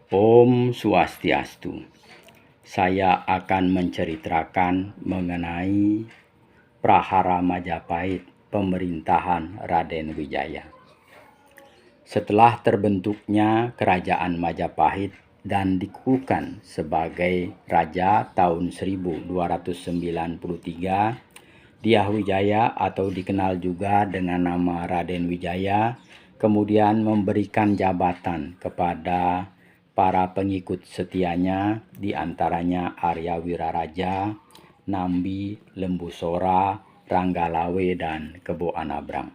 Om Swastiastu. Saya akan menceritakan mengenai Prahara Majapahit pemerintahan Raden Wijaya. Setelah terbentuknya Kerajaan Majapahit dan dikukuhkan sebagai raja tahun 1293, Dyah Wijaya atau dikenal juga dengan nama Raden Wijaya kemudian memberikan jabatan kepada para pengikut setianya, diantaranya Arya Wiraraja, Nambi, Lembusora, Ranggalawe, dan Kebo Anabrang.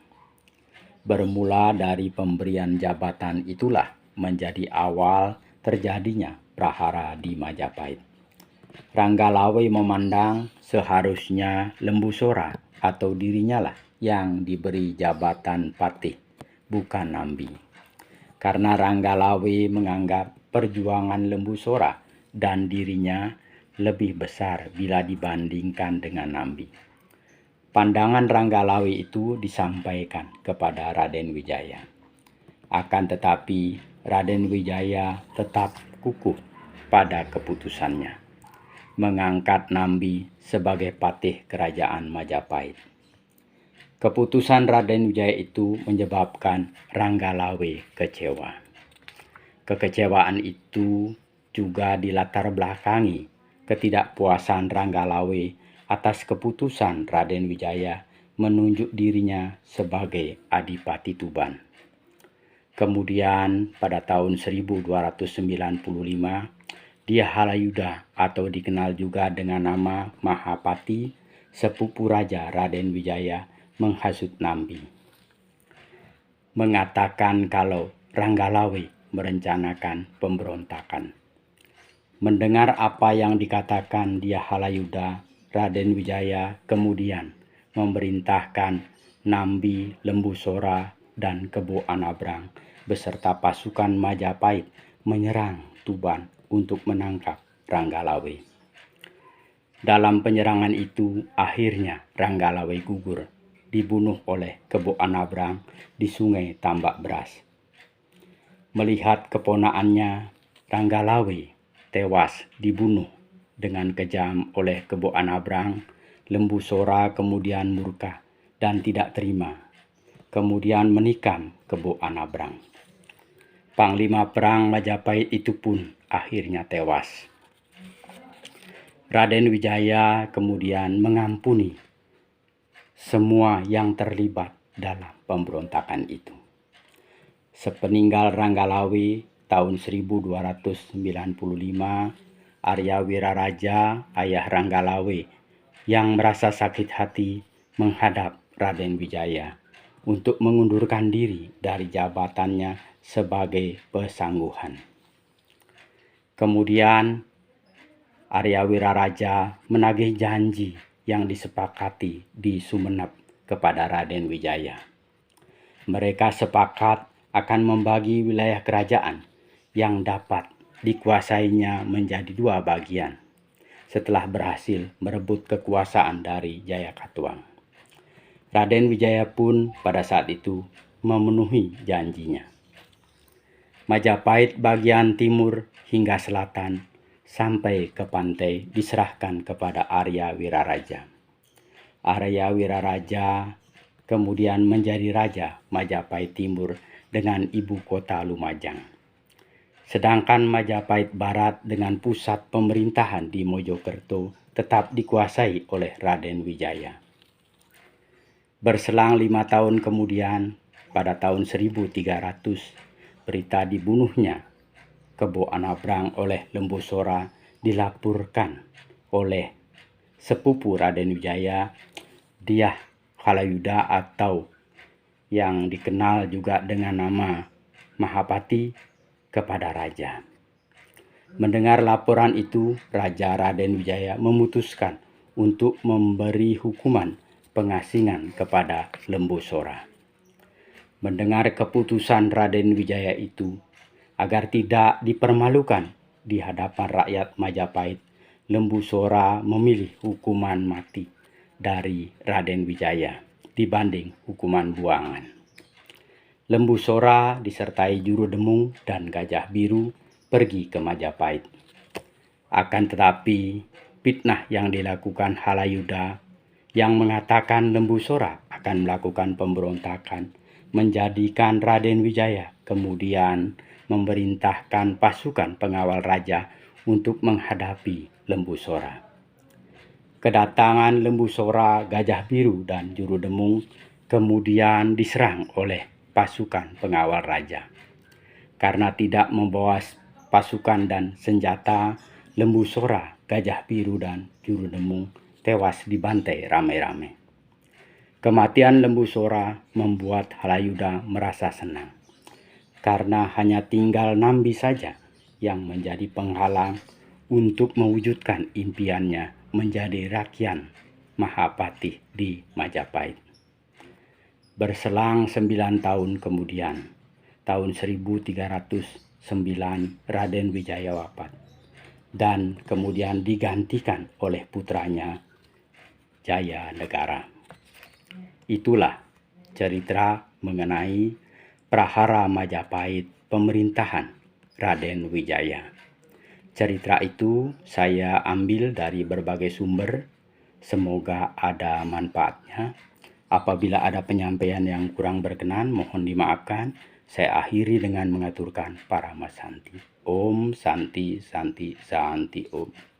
Bermula dari pemberian jabatan itulah menjadi awal terjadinya prahara di Majapahit. Ranggalawe memandang seharusnya Lembusora atau dirinya lah yang diberi jabatan patih, bukan Nambi. Karena Ranggalawe menganggap perjuangan Lembusora dan dirinya lebih besar bila dibandingkan dengan Nambi. Pandangan Ranggalawe itu disampaikan kepada Raden Wijaya. Akan tetapi Raden Wijaya tetap kukuh pada keputusannya, mengangkat Nambi sebagai patih kerajaan Majapahit. Keputusan Raden Wijaya itu menyebabkan Ranggalawe kecewa. Kekecewaan itu juga dilatar belakangi ketidakpuasan Ranggalawe atas keputusan Raden Wijaya menunjuk dirinya sebagai Adipati Tuban. Kemudian pada tahun 1295, Dyah Halayuda atau dikenal juga dengan nama Mahapati, sepupu Raja Raden Wijaya, menghasut Nambi, mengatakan kalau Ranggalawe merencanakan pemberontakan. Mendengar apa yang dikatakan Dyah Halayuda, Raden Wijaya kemudian memerintahkan Nambi, Lembusora, dan Kebo Anabrang beserta pasukan Majapahit menyerang Tuban untuk menangkap Ranggalawe. Dalam penyerangan itu akhirnya Ranggalawe gugur, dibunuh oleh Kebo Anabrang di Sungai Tambak Beras. Melihat keponakannya Ranggalawe tewas dibunuh dengan kejam oleh Kebo Anabrang, Lembusora kemudian murka dan tidak terima, kemudian menikam Kebo Anabrang. Panglima perang Majapahit itu pun akhirnya tewas. Raden Wijaya kemudian mengampuni semua yang terlibat dalam pemberontakan itu. Sepeninggal Ranggalawe tahun 1295, Arya Wiraraja, ayah Ranggalawe, yang merasa sakit hati menghadap Raden Wijaya untuk mengundurkan diri dari jabatannya sebagai pesangguhan. Kemudian Arya Wiraraja menagih janji yang disepakati di Sumenep kepada Raden Wijaya. Mereka sepakat akan membagi wilayah kerajaan yang dapat dikuasainya menjadi dua bagian setelah berhasil merebut kekuasaan dari Jayakatwang. Raden Wijaya pun pada saat itu memenuhi janjinya. Majapahit bagian timur hingga selatan sampai ke pantai diserahkan kepada Arya Wiraraja. Arya Wiraraja kemudian menjadi raja Majapahit Timur dengan ibu kota Lumajang. Sedangkan Majapahit Barat dengan pusat pemerintahan di Mojokerto tetap dikuasai oleh Raden Wijaya. Berselang 5 tahun kemudian, pada tahun 1300, berita dibunuhnya Kebo Anabrang oleh Lembusora dilaporkan oleh sepupu Raden Wijaya, Dyah Halayuda atau yang dikenal juga dengan nama Mahapati, kepada raja. Mendengar laporan itu, Raja Raden Wijaya memutuskan untuk memberi hukuman pengasingan kepada Lembusora. Mendengar keputusan Raden Wijaya itu, agar tidak dipermalukan di hadapan rakyat Majapahit, Lembusora memilih hukuman mati dari Raden Wijaya dibanding hukuman buangan. Lembusora disertai Juru Demung dan Gajah Biru pergi ke Majapahit. Akan tetapi, fitnah yang dilakukan Halayuda yang mengatakan Lembu Sora akan melakukan pemberontakan menjadikan Raden Wijaya kemudian memerintahkan pasukan pengawal raja untuk menghadapi Lembu Sora. Kedatangan Lembu Sora, Gajah Biru, dan Juru Demung kemudian diserang oleh pasukan pengawal raja. Karena tidak membawa pasukan dan senjata, Lembu Sora, Gajah Biru, dan Juru Demung tewas dibantai ramai-ramai. Kematian Lembu Sora membuat Halayuda merasa senang, karena hanya tinggal Nambi saja yang menjadi penghalang untuk mewujudkan impiannya menjadi rakyat Mahapatih di Majapahit. Berselang 9 tahun kemudian, tahun 1309 Raden Wijaya wafat dan kemudian digantikan oleh putranya Jaya Negara. Itulah cerita mengenai Prahara Majapahit pemerintahan Raden Wijaya. Cerita itu saya ambil dari berbagai sumber, semoga ada manfaatnya. Apabila ada penyampaian yang kurang berkenan, mohon dimaafkan. Saya akhiri dengan mengaturkan Paramasanti. Om Santi Santi Santi Om.